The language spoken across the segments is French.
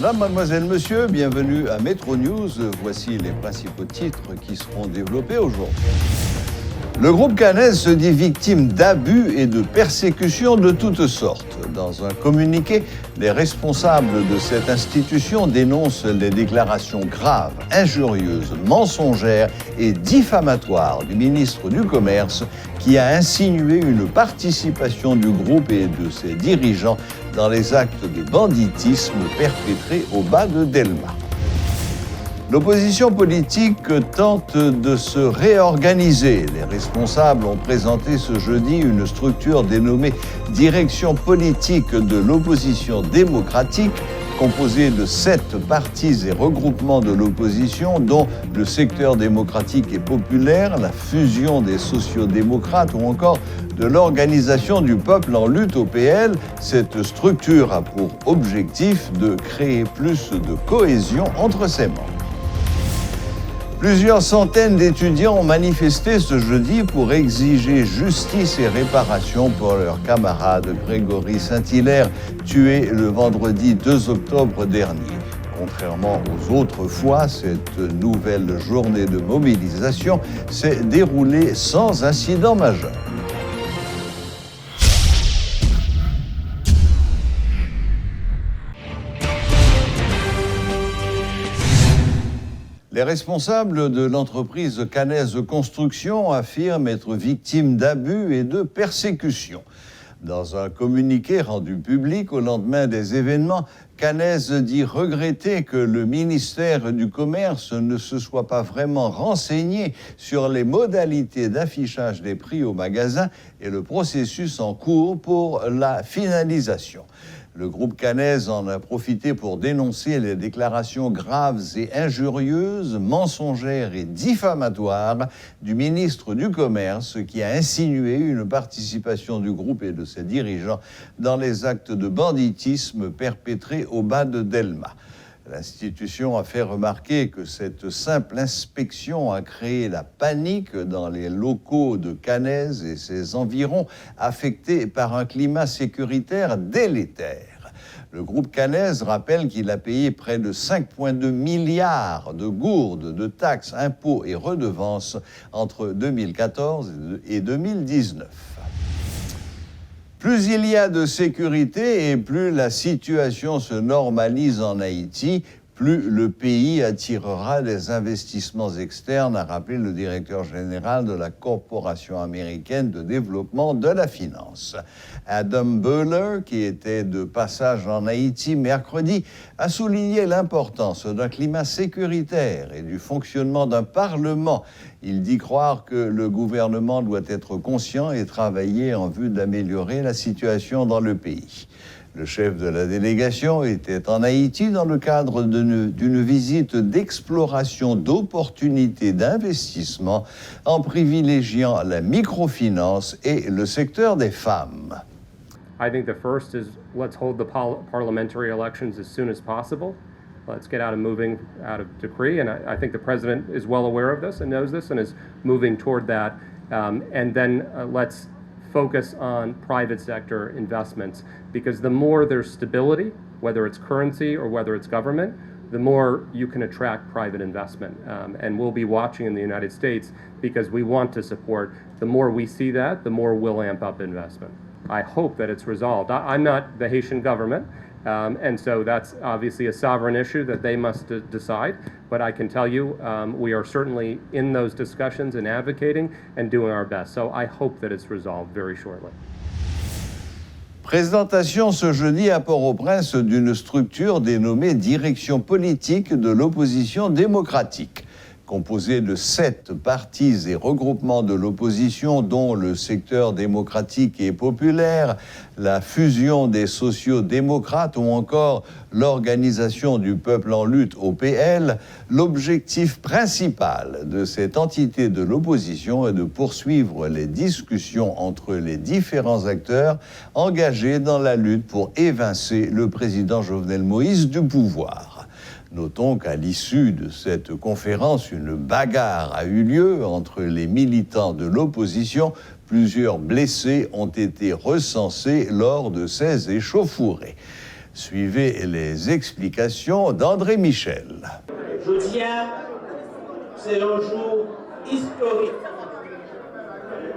Madame, mademoiselle, monsieur, bienvenue à Metro News. Voici les principaux titres qui seront développés aujourd'hui. Le groupe Canez se dit victime d'abus et de persécutions de toutes sortes. Dans un communiqué, les responsables de cette institution dénoncent les déclarations graves, injurieuses, mensongères et diffamatoires du ministre du Commerce qui a insinué une participation du groupe et de ses dirigeants dans les actes de banditisme perpétrés au bas de Delma. L'opposition politique tente de se réorganiser. Les responsables ont présenté ce jeudi une structure dénommée Direction politique de l'opposition démocratique, composée de 7 partis et regroupements de l'opposition, dont le secteur démocratique et populaire, la fusion des sociodémocrates ou encore de l'Organisation du peuple en lutte OPL. Cette structure a pour objectif de créer plus de cohésion entre ses membres. Plusieurs centaines d'étudiants ont manifesté ce jeudi pour exiger justice et réparation pour leur camarade Grégory Saint-Hilaire, tué le vendredi 2 octobre dernier. Contrairement aux autres fois, cette nouvelle journée de mobilisation s'est déroulée sans incident majeur. Les responsables de l'entreprise Canez Construction affirment être victimes d'abus et de persécutions. Dans un communiqué rendu public au lendemain des événements, Canez dit regretter que le ministère du Commerce ne se soit pas vraiment renseigné sur les modalités d'affichage des prix au magasin et le processus en cours pour la finalisation. Le groupe Canez en a profité pour dénoncer les déclarations graves et injurieuses, mensongères et diffamatoires du ministre du Commerce qui a insinué une participation du groupe et de ses dirigeants dans les actes de banditisme perpétrés au bas de Delma. L'institution a fait remarquer que cette simple inspection a créé la panique dans les locaux de Canez et ses environs, affectés par un climat sécuritaire délétère. Le groupe Canez rappelle qu'il a payé près de 5,2 milliards de gourdes de taxes, impôts et redevances entre 2014 et 2019. Plus il y a de sécurité et plus la situation se normalise en Haïti, plus le pays attirera des investissements externes, a rappelé le directeur général de la Corporation américaine de développement de la finance. Adam Boehler, qui était de passage en Haïti mercredi, a souligné l'importance d'un climat sécuritaire et du fonctionnement d'un Parlement. Il dit croire que le gouvernement doit être conscient et travailler en vue d'améliorer la situation dans le pays. Le chef de la délégation était en Haïti dans le cadre d'une visite d'exploration d'opportunités d'investissement en privilégiant la microfinance et le secteur des femmes. I think the first is let's hold the parliamentary elections as soon as possible. Let's get moving out of decree, and I think the president is well aware of this and knows this and is moving toward that. And then let's focus on private sector investments, because the more there's stability, whether it's currency or whether it's government, the more you can attract private investment. And we'll be watching in the United States because we want to support. The more we see that, the more we'll amp up investment. I hope that it's resolved. I'm not the Haitian government, and so that's obviously a sovereign issue that they must decide. But I can tell you, we are certainly in those discussions and advocating and doing our best. So I hope that it's resolved very shortly. Présentation ce jeudi à Port-au-Prince d'une structure dénommée Direction politique de l'opposition démocratique. Composée de 7 partis et regroupements de l'opposition, dont le secteur démocratique et populaire, la fusion des sociodémocrates ou encore l'Organisation du peuple en lutte OPL, l'objectif principal de cette entité de l'opposition est de poursuivre les discussions entre les différents acteurs engagés dans la lutte pour évincer le président Jovenel Moïse du pouvoir. Notons qu'à l'issue de cette conférence, une bagarre a eu lieu entre les militants de l'opposition. Plusieurs blessés ont été recensés lors de ces échauffourées. Suivez les explications d'André Michel. Jeudi, c'est un jour historique.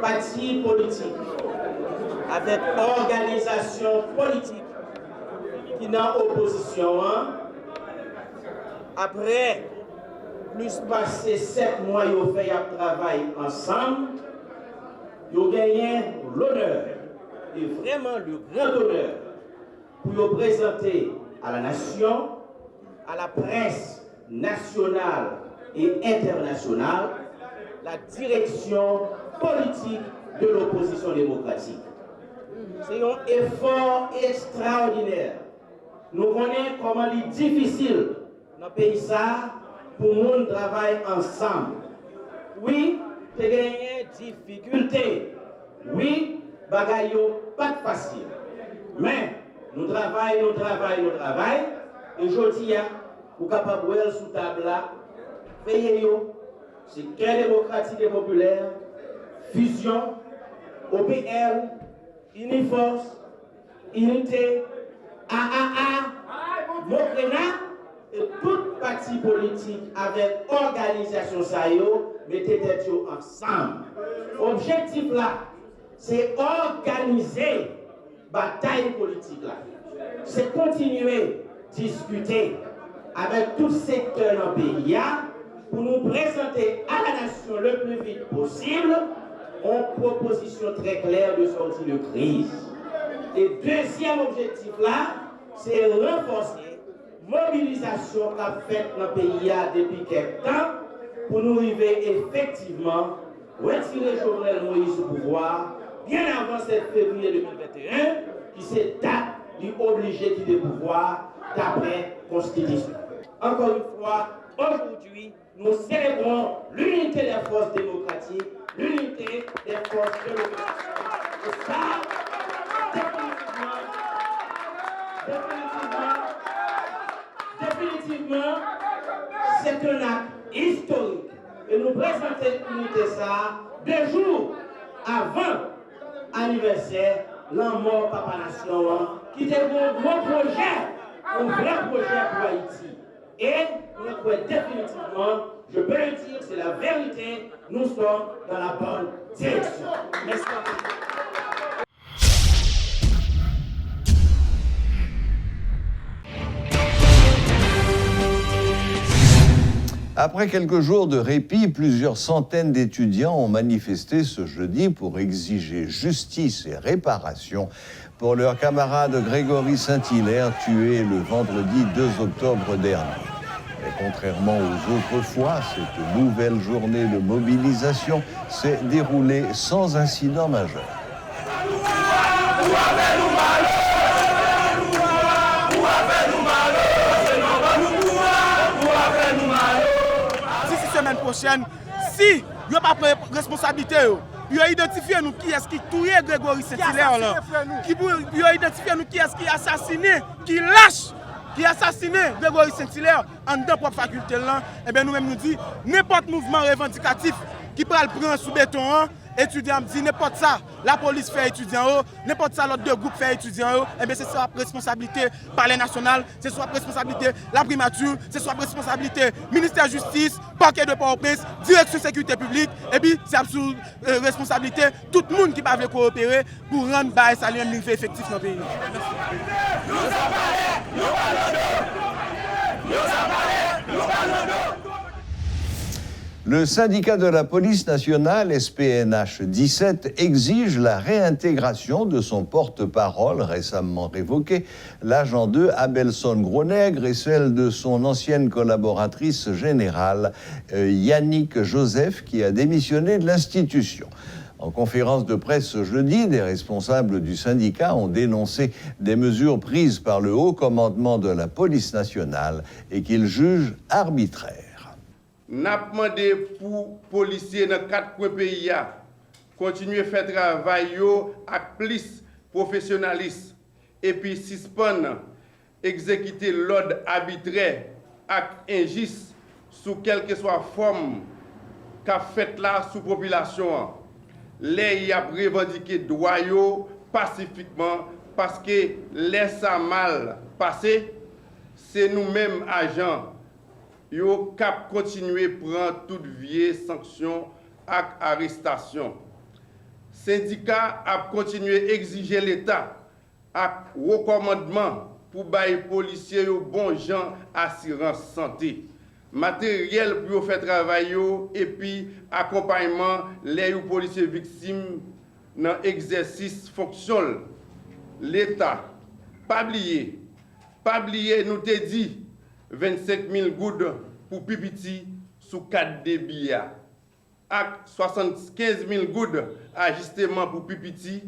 Parti politique, avec organisation politique qui est en opposition, après plus passé 7 mois, ils ont fait un travail ensemble, ils ont gagné l'honneur, et vraiment le grand honneur, pour le présenter à la nation, à la presse nationale et internationale, la direction politique de l'opposition démocratique. C'est un effort extraordinaire. Nous connaissons comment il est difficile dans le pays ça pour nous travailler ensemble. Oui, il y a des difficultés. Oui, bagaille pas facile. Mais nous travaillons. Et aujourd'hui, nous sommes capables de voir sous table là, veiller, c'est Quai démocratique et populaire, Fusion, OPL, Uniforce, Unité, AAA, Mokrena, et toute parti politique avec organisation SAIO, mettez tête ensemble. Objectif là, c'est organiser bataille politique là. C'est continuer à discuter avec tout secteur dans le pays pour nous présenter à la nation le plus vite possible une proposition très claire de sortie de crise. Et deuxième objectif là, c'est renforcer la mobilisation qu'a faite dans le pays depuis quelques temps pour nous arriver effectivement retirer Jovenel Moïse au pouvoir bien avant 7 février 2021 qui c'est date du obligé du pouvoir d'après Constitution. Encore une fois, aujourd'hui, nous célébrons l'unité des forces démocratiques, l'unité des forces démocratiques. Et ça, définitivement, c'est un acte historique. Et nous présentons l'unité ça 2 jours avant l'anniversaire de la mort Papa Nation, qui était un gros projet, un vrai projet pour Haïti. Et nous pouvons définitivement, je peux le dire, c'est la vérité, nous sommes dans la bonne direction. Merci. Après quelques jours de répit, plusieurs centaines d'étudiants ont manifesté ce jeudi pour exiger justice et réparation pour leur camarade Grégory Saint-Hilaire, tué le vendredi 2 octobre dernier. Mais contrairement aux autres fois, cette nouvelle journée de mobilisation s'est déroulée sans incident majeur. Semaine prochaine, si il n'y a pas de responsabilité, il a identifié nous qui est-ce qui tué Grégory Saint-Hilaire, il a identifié nous qui est-ce qui a assassiné, qui lâche, qui a assassiné Grégory Saint-Hilaire en dedans propre faculté là, et bien nous-mêmes nous dit n'importe mouvement revendicatif qui peut le prendre sous béton, étudiants dit n'importe ça, la police fait étudiants, n'importe ça l'autre deux groupes fait étudiants, et bien c'est soit responsabilité parler national, c'est soit responsabilité la primature, c'est soit responsabilité ministère de justice, parquet de Port-au-Prince, direction sécurité publique, et puis c'est sous responsabilité tout le monde qui peut coopérer pour rendre bail salaire niveau effectif dans le pays. Le syndicat de la police nationale, SPNH 17, exige la réintégration de son porte-parole récemment révoqué, l'agent 2 Abelson Gros-Nègre, et celle de son ancienne collaboratrice générale, Yannick Joseph, qui a démissionné de l'institution. En conférence de presse ce jeudi, des responsables du syndicat ont dénoncé des mesures prises par le haut commandement de la police nationale et qu'ils jugent arbitraires. N'a demandé pour policiers dans 4 coins pays continuer à faire travail avec plus professionnalisme et puis suspendre exécuter l'ordre arbitraire et injuste sous quelle que soit forme qu'a fait là sous population. Les y a revendiqué droit pacifiquement parce que laisse ça mal passé, c'est nous-mêmes, agents, yo cap continuer prendre toute vieille sanction et arrestation. Syndicat a continué exiger l'État ak recommandement pour bailler policiers yo bon gens assurance santé, matériel pour faire travail yo, et puis accompagnement les policiers victimes dans exercice fonction. L'État pas oublier nous te dit 25 000 gouttes pour pipiti sous 4 débits ak 75 000 gouttes ajustement pour pipiti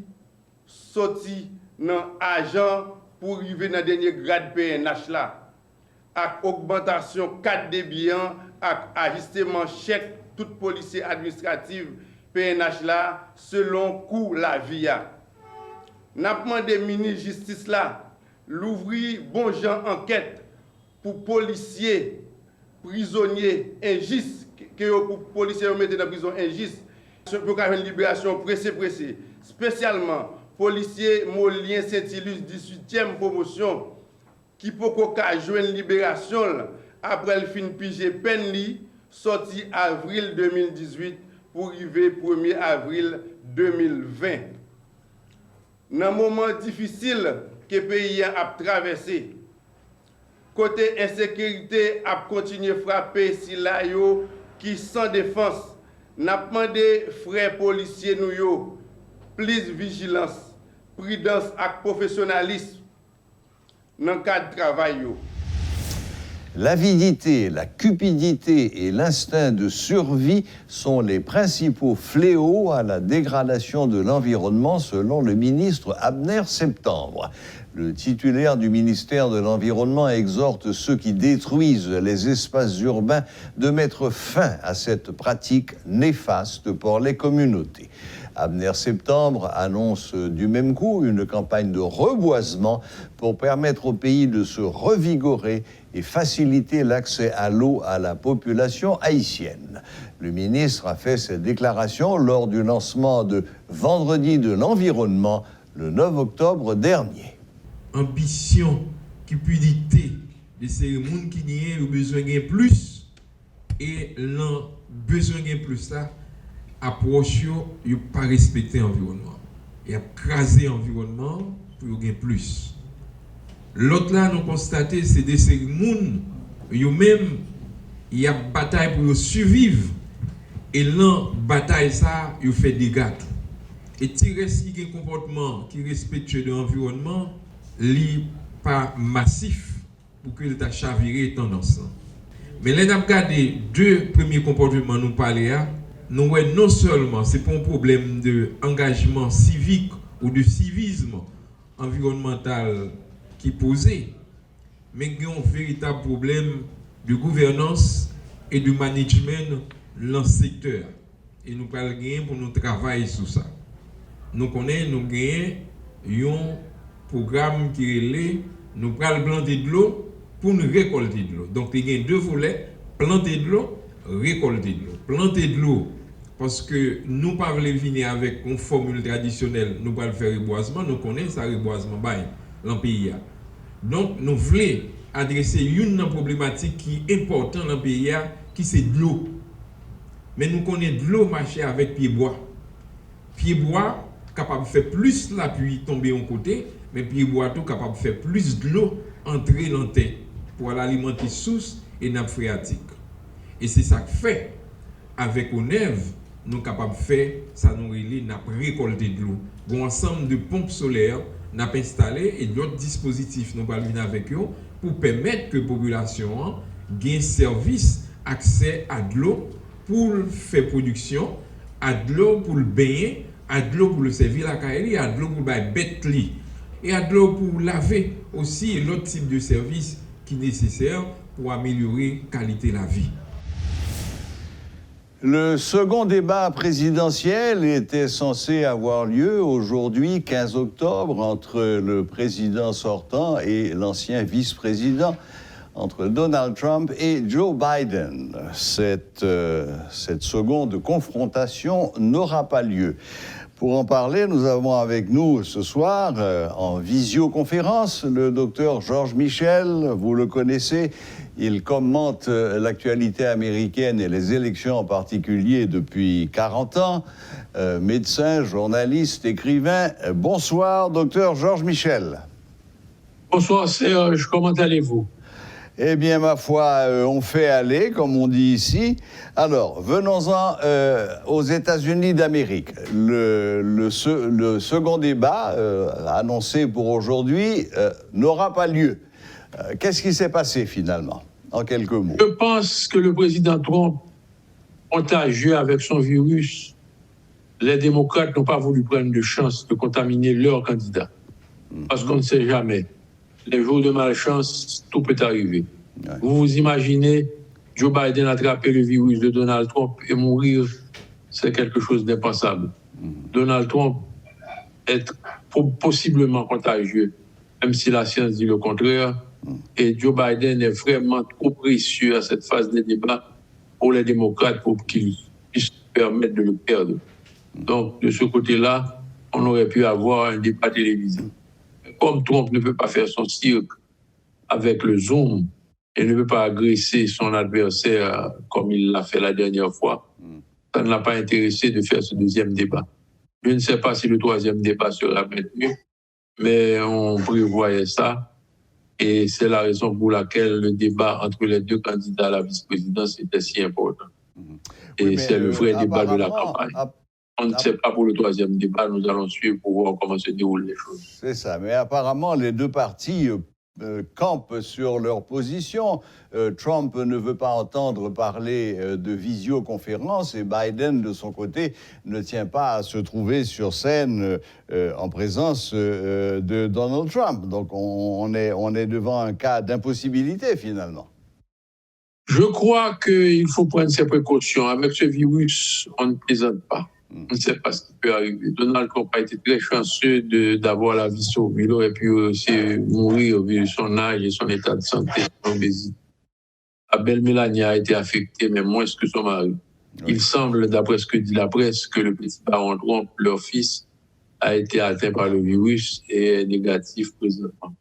sorti dans agent pour arriver dans dernier grade PNH là, avec augmentation 4 débits, avec ajustement chèque tout policier administratif PNH là selon coût la vie. N'a demandé ministre justice là l'ouvrir bon genre enquête pour policiers prisonniers injustes que pour policiers mettre dans prison injuste pour faire une libération pressée spécialement policier Molien Saint-Ilus 18e promotion qui peut jouer une libération après le fin pige peine li sorti avril 2018 pour arriver 1er avril 2020. Dans un moment difficile que le pays a traversé, côté insécurité a continué à frapper si la yo qui sans défense, n'a demandé frères policiers nous yo plus vigilance, prudence et professionnalisme dans le cadre de travail. L'avidité, la cupidité et l'instinct de survie sont les principaux fléaux à la dégradation de l'environnement selon le ministre Abner Septembre. Le titulaire du ministère de l'Environnement exhorte ceux qui détruisent les espaces urbains de mettre fin à cette pratique néfaste pour les communautés. Abner Septembre annonce du même coup une campagne de reboisement pour permettre au pays de se revigorer et faciliter l'accès à l'eau à la population haïtienne. Le ministre a fait cette déclaration lors du lancement de Vendredi de l'Environnement le 9 octobre dernier. Ambition, cupidité de ces gens qui ont besoin de plus et l'ont besoin de plus ça, approche yo pas respecter l'environnement. Et craser l'environnement pour gagner plus. L'autre là, nous constatons, c'est de ces gens, eux-mêmes, il y a une bataille pour survivre. Et dans la bataille, ça, ils font des dégâts. Et tirer si un comportement qui respecte l'environnement, n'est pas massif pour que l'État chaviré tendance. Mais là, nous avons regardé deux premiers comportements nous parler, nous voyons non seulement c'est pas un problème d'engagement civique ou de civisme environnemental qui posé, mais il y a un véritable problème de gouvernance et de management dans le secteur. Et nous parlons pour nous travailler sur ça. Nous connaissons, nous gagnons un programme qui est nous prenons planter de l'eau pour nous récolter de l'eau. Donc il y a deux volets, planter de l'eau, récolter de l'eau. Planter de l'eau, parce que nous ne pouvons pas venir avec une formule traditionnelle, nous ne pouvons pas faire reboisement, nous connaissons ça reboisement dans le pays. Donc nous voulons adresser une problématique qui est importante dans le pays, qui c'est de l'eau. Mais nous connaissons de l'eau marcher avec pied-bois. Pied-bois, capable de faire plus la pluie tomber en côté, mais pied-bois tout capable de faire plus de l'eau entrer dans la terre pour alimenter sources et nappes phréatiques. Et c'est ça que fait, avec ONEV, nous sommes capables de faire ça, nous récolter de l'eau. Un ensemble de pompes solaires, nous avons installé et d'autres dispositifs, nous allons venir avec eux pour permettre que la population ait service, accès à de l'eau pour faire production, à de l'eau pour le baigner, à de l'eau pour le servir la caille, à de l'eau pour le bête et à de l'eau pour laver aussi l'autre type de service qui est nécessaire pour améliorer la qualité de la vie. Le second débat présidentiel était censé avoir lieu aujourd'hui, 15 octobre, entre le président sortant et l'ancien vice-président, entre Donald Trump et Joe Biden. Cette seconde confrontation n'aura pas lieu. Pour en parler, nous avons avec nous ce soir, en visioconférence, le docteur Georges Michel. Vous le connaissez, il commente l'actualité américaine et les élections en particulier depuis 40 ans. Médecin, journaliste, écrivain. Bonsoir, docteur Georges Michel. Bonsoir Serge, comment allez-vous? Eh bien, ma foi, on fait aller, comme on dit ici. Alors, venons-en aux États-Unis d'Amérique. Le second débat, annoncé pour aujourd'hui, n'aura pas lieu. Qu'est-ce qui s'est passé, finalement, en quelques mots? Je pense que le président Trump, contagieux avec son virus, les démocrates n'ont pas voulu prendre de chance de contaminer leur candidat. Parce qu'on ne sait jamais. Les jours de malchance, tout peut arriver. Ouais. Vous vous imaginez Joe Biden attraper le virus de Donald Trump et mourir, c'est quelque chose d'impensable. Donald Trump est possiblement contagieux, même si la science dit le contraire. Et Joe Biden est vraiment trop précieux à cette phase des débats pour les démocrates pour qu'ils puissent se permettre de le perdre. Donc, de ce côté-là, on aurait pu avoir un débat télévisé. Comme Trump ne peut pas faire son cirque avec le Zoom et ne peut pas agresser son adversaire comme il l'a fait la dernière fois, ça ne l'a pas intéressé de faire ce deuxième débat. Je ne sais pas si le troisième débat sera maintenu, mais on prévoyait ça. Et c'est la raison pour laquelle le débat entre les deux candidats à la vice-présidence était si important. Et oui, c'est le vrai débat de la campagne. On ne sait pas pour le troisième débat, nous allons suivre pour voir comment se déroulent les choses. C'est ça, mais apparemment les deux partis campent sur leur position. Trump ne veut pas entendre parler de visioconférence et Biden, de son côté, ne tient pas à se trouver sur scène en présence de Donald Trump. Donc on est devant un cas d'impossibilité finalement. Je crois qu'il faut prendre ses précautions. Avec ce virus, on ne plaisante pas. On ne sait pas ce qui peut arriver. Donald Trump a été très chanceux d'avoir la vie sauvée. Il aurait pu aussi mourir vu son âge et son état de santé, son obésité. La belle Mélania a été affectée, mais moins que son mari. Oui. Il semble, d'après ce que dit la presse, que le petit baron Trump, leur fils, a été atteint par le virus et est négatif présentement.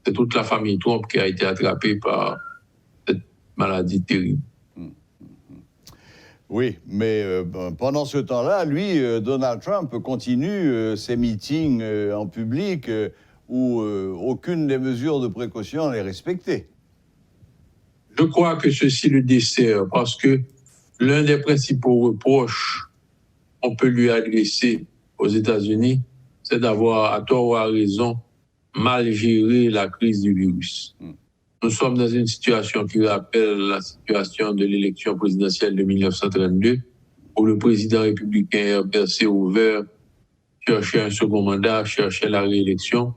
C'est toute la famille Trump qui a été attrapée par cette maladie terrible. Oui, mais pendant ce temps-là, lui, Donald Trump continue ses meetings en public où aucune des mesures de précaution n'est respectée. Je crois que ceci le dessert parce que l'un des principaux reproches qu'on peut lui adresser aux États-Unis, c'est d'avoir, à tort ou à raison, mal géré la crise du virus. Nous sommes dans une situation qui rappelle la situation de l'élection présidentielle de 1932, où le président républicain Herbert C. Hoover cherchait un second mandat, cherchait la réélection,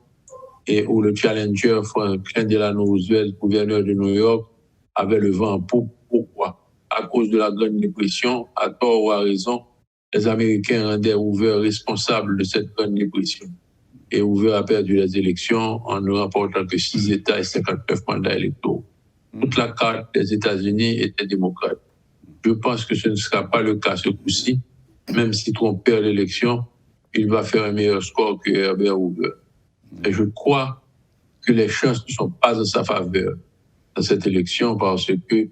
et où le challenger Franklin Delano Roosevelt, gouverneur de New York, avait le vent en poupe. Pourquoi? À cause de la Grande Dépression, à tort ou à raison, les Américains rendaient Hoover responsable de cette Grande Dépression. Et Hoover a perdu les élections en ne remportant que 6 États et 59 mandats électoraux. Toute la carte des États-Unis était démocrate. Je pense que ce ne sera pas le cas ce coup-ci. Même si Trump perd l'élection, il va faire un meilleur score que Herbert Hoover. Et je crois que les chances ne sont pas en sa faveur dans cette élection parce que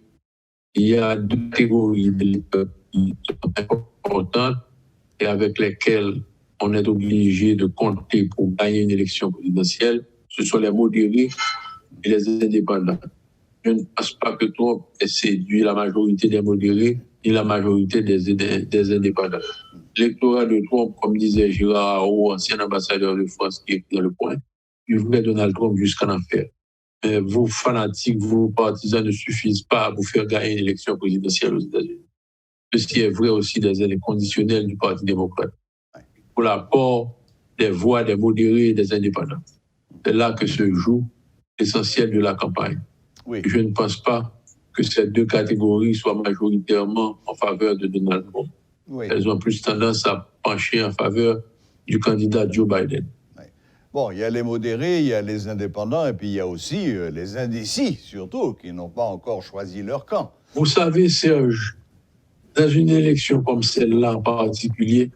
il y a deux catégories d'électeurs qui sont importantes et avec lesquelles on est obligé de compter pour gagner une élection présidentielle. Ce sont les modérés et les indépendants. Je ne pense pas que Trump ait séduit la majorité des modérés et la majorité des indépendants. L'électorat de Trump, comme disait Gérard Haro, ancien ambassadeur de France qui est dans le point, il voulait Donald Trump jusqu'en enfer. Mais vos fanatiques, vos partisans ne suffisent pas à vous faire gagner une élection présidentielle aux États-Unis. Ceci est vrai aussi des élections conditionnelles du Parti démocrate. Pour l'apport des voix des modérés et des indépendants. C'est là que se joue l'essentiel de la campagne. Oui. Je ne pense pas que ces deux catégories soient majoritairement en faveur de Donald Trump. Oui. Elles ont plus tendance à pencher en faveur du candidat Joe Biden. Oui. Bon, il y a les modérés, il y a les indépendants, et puis il y a aussi les indécis, surtout, qui n'ont pas encore choisi leur camp. Vous savez, Serge, dans une élection comme celle-là en particulier,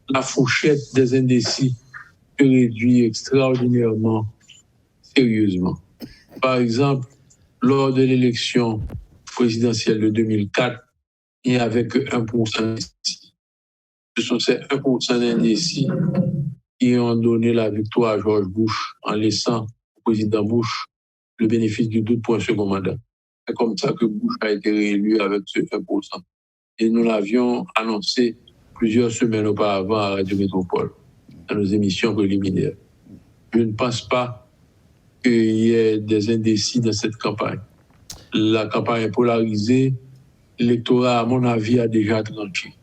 la fourchette des indécis se réduit extraordinairement sérieusement. Par exemple, lors de l'élection présidentielle de 2004, il n'y avait que 1% d'indécis. Ce sont ces 1% d'indécis qui ont donné la victoire à George Bush en laissant au président Bush le bénéfice du doute pour un second mandat. C'est comme ça que Bush a été réélu avec ce 1%. Et nous l'avions annoncé plusieurs semaines auparavant à Radio Métropole, dans nos émissions préliminaires. Je ne pense pas qu'il y ait des indécis dans cette campagne. La campagne est polarisée. L'électorat, à mon avis, a déjà tranché.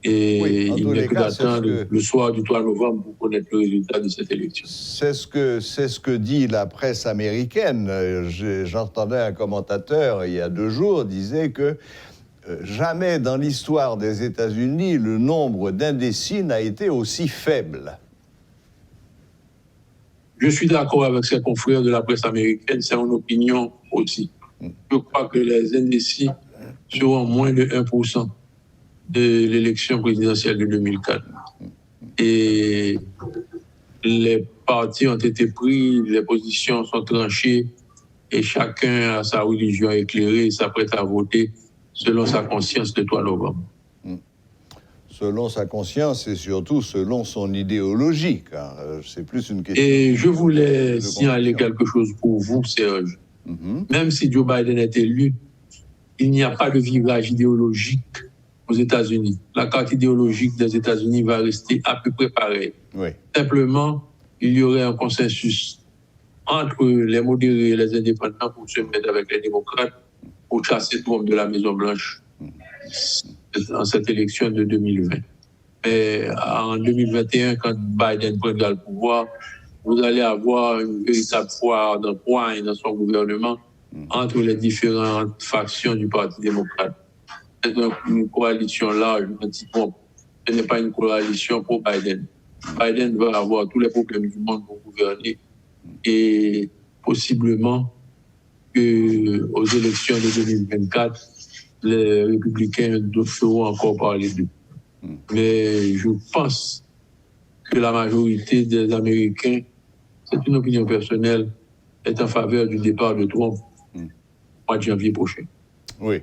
Et Oui, il n'est que d'attendre le soir du 3 novembre pour connaître le résultat de cette élection. C'est ce que dit la presse américaine. J'entendais un commentateur il y a 2 jours disait que jamais dans l'histoire des États-Unis le nombre d'indécis n'a été aussi faible. Je suis d'accord avec ses confrères de la presse américaine, c'est mon opinion aussi. Je crois que les indécis seront moins de 1% de l'élection présidentielle de 2004. Et les partis ont été pris, les positions sont tranchées et chacun a sa religion éclairée et s'apprête à voter selon sa conscience le 3 novembre. Selon sa conscience et surtout selon son idéologie, car c'est plus une question... Et je voulais signaler quelque chose pour vous, Serge. Même si Joe Biden est élu, il n'y a pas de virage idéologique aux États-Unis. La carte idéologique des États-Unis va rester à peu près pareille. Oui. Simplement, il y aurait un consensus entre les modérés et les indépendants pour se mettre avec les démocrates pour chasser Trump de la Maison-Blanche en cette élection de 2020. Et en 2021, quand Biden prendra le pouvoir, vous allez avoir une véritable foire d'empoigne dans son gouvernement entre les différentes factions du Parti démocrate. C'est une coalition large, anti-Trump. Ce n'est pas une coalition pour Biden. Biden va avoir tous les problèmes du monde pour gouverner et possiblement qu'aux élections de 2024, les républicains feront encore parler d'eux. Mais je pense que la majorité des Américains, c'est une opinion personnelle, est en faveur du départ de Trump au mois de janvier prochain. Oui.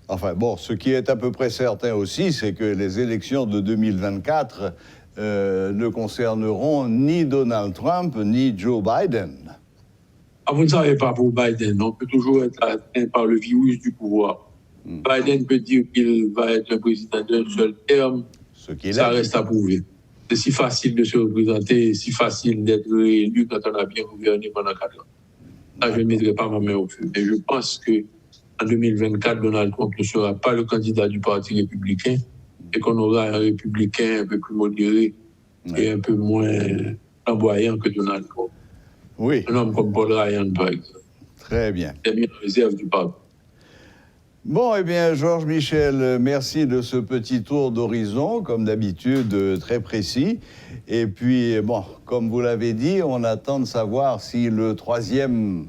Enfin bon, ce qui est à peu près certain aussi, c'est que les élections de 2024 ne concerneront ni Donald Trump ni Joe Biden. Ah, vous ne savez pas pour Biden, on peut toujours être atteint par le virus du pouvoir. Biden peut dire qu'il va être un président d'un seul terme, ça reste à prouver. C'est si facile de se représenter, si facile d'être élu quand on a bien gouverné pendant 4 ans. Là, je ne mettrai pas ma main au feu. Mais je pense qu'en 2024, Donald Trump ne sera pas le candidat du Parti républicain et qu'on aura un républicain un peu plus modéré et un peu moins flamboyant que Donald Trump. Oui. Un homme comme Paul Ryan, par exemple. Très bien. Il a mis en réserve du parti. Bon, eh bien, Georges Michel, merci de ce petit tour d'horizon, comme d'habitude, très précis. Et puis, bon, comme vous l'avez dit, on attend de savoir si le 3e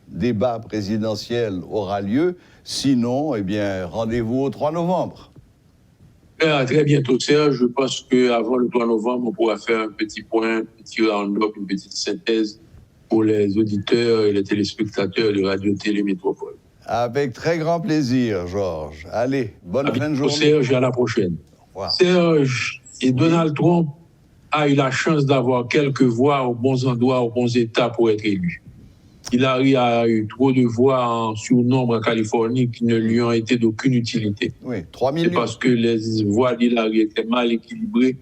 débat présidentiel aura lieu. Sinon, eh bien, rendez-vous au 3 novembre. À très bientôt, Serge. Je pense qu'avant le 3 novembre, on pourra faire un petit point, un petit round-up, une petite synthèse pour les auditeurs et les téléspectateurs de Radio-Télé Métropole. Avec très grand plaisir, Georges. Allez, bonne fin de journée. Serge, à la prochaine. Serge et Donald Trump a eu la chance d'avoir quelques voix aux bons endroits, aux bons États pour être élu. Hillary a eu trop de voix en surnombre en Californie qui ne lui ont été d'aucune utilité. Oui, 3 millions. C'est parce que les voix d'Hillary étaient mal équilibrées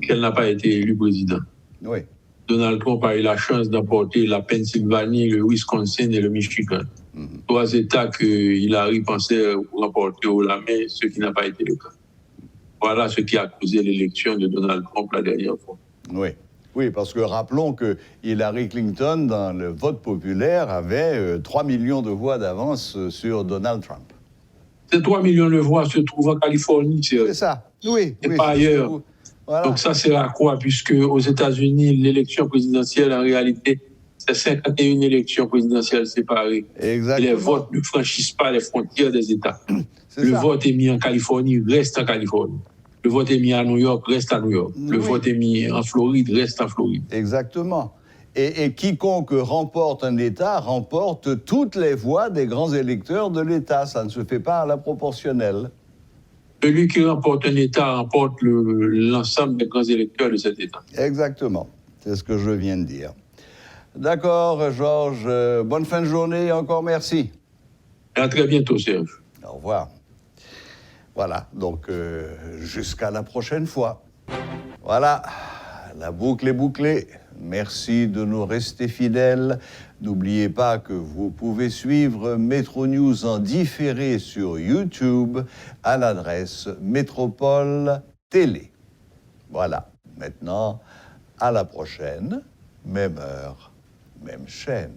qu'elle n'a pas été élue président. Oui. Donald Trump a eu la chance d'emporter la Pennsylvanie, le Wisconsin et le Michigan. 3 États que Hillary pensait remporter haut la main, ce qui n'a pas été le cas. Voilà ce qui a causé l'élection de Donald Trump la dernière fois. Oui. Oui, parce que rappelons que Hillary Clinton, dans le vote populaire, avait 3 millions de voix d'avance sur Donald Trump. Ces 3 millions de voix se trouvent en Californie. C'est ça, oui. Et pas ailleurs. Voilà. Donc ça, c'est à quoi? Puisque aux États-Unis, l'élection présidentielle, en réalité, c'est 51 élections présidentielles séparées. Exactement. Et les votes ne franchissent pas les frontières des États. Le vote émis en Californie reste en Californie. Le vote émis à New York reste à New York. Le Oui. vote émis en Floride reste en Floride. Exactement. Et quiconque remporte un État remporte toutes les voix des grands électeurs de l'État. Ça ne se fait pas à la proportionnelle. Celui qui remporte un État remporte l'ensemble des grands électeurs de cet État. Exactement. C'est ce que je viens de dire. D'accord, Georges. Bonne fin de journée et encore merci. Et à très bientôt, Serge. Au revoir. Voilà, donc jusqu'à la prochaine fois. Voilà, la boucle est bouclée. Merci de nous rester fidèles. N'oubliez pas que vous pouvez suivre Métro News en différé sur YouTube à l'adresse Métropole Télé. Voilà, maintenant, à la prochaine, même heure, même chaîne.